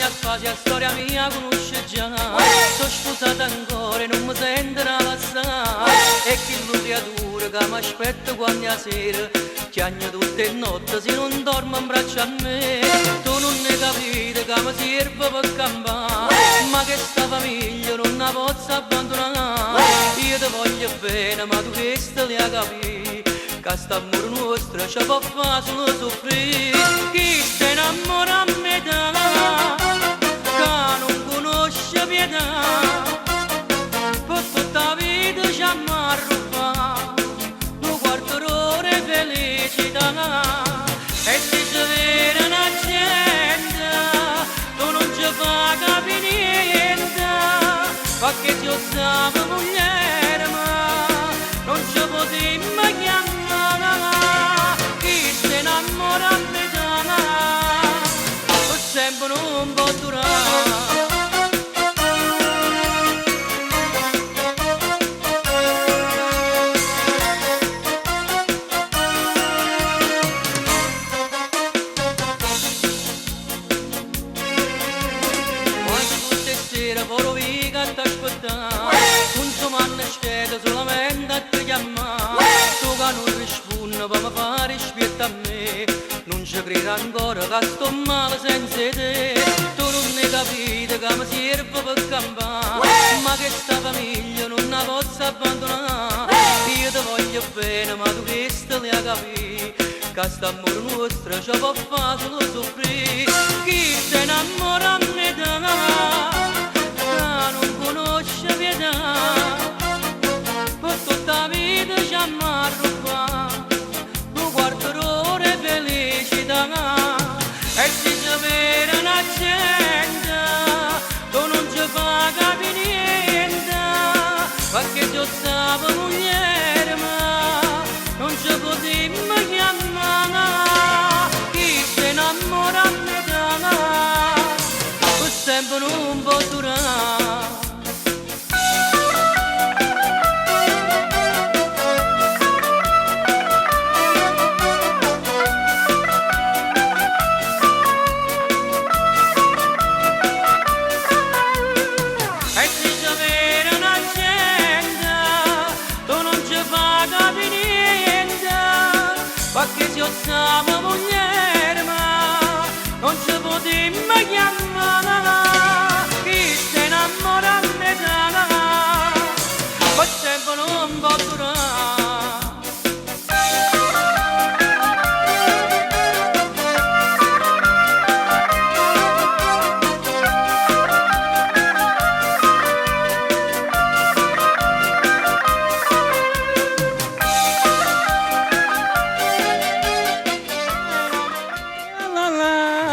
a quasi la storia mia conosce già. Sono sposata ancora e non mi sento una passare. E che la creatura che mi aspetta quando è sera chiagna tutte le notti se non dormo in braccio a me. Tu non ne capite che mi serve per campare, ma che sta famiglia non la posso abbandonare. Io ti voglio bene ma tu questo le hai capito, che sta amore nostro ci può fare solo soffrire. Chi si innamora a metà, che non conosce pietà, per tutta la vita ci ammarrufa un quarto d'ora di felicità. E se ci vede una gente tu non ci fa capire niente, perché ti osava moglie ma non ci potremmo chiamare. Chi si innamora a metà per sempre non può durare. Volo viga a t'aspettare, non so manna sceda solamente a te chiamare. Tu che non rispondi per mi fare spietta a me, non ci credo ancora che sto male senza te. Tu non ne capite che mi serve per campare, ma che sta famiglia non la posso abbandonare. Io ti voglio bene ma tu questo le hai capito, che sta amore nostro ci può fare solo soffrire. Chi si innamora a metà non conosce pietà, per tutta la vita ci ammarrufa un quarto d'ora di felicità. E se ci vede una gente tu non ci fa capire niente, perché ti osava moglie ma non ci potremmo chiamare. Chi si innamora a metà per sempre non può durare. E se ci vede una gente tu non ci fa capire niente, perché si osava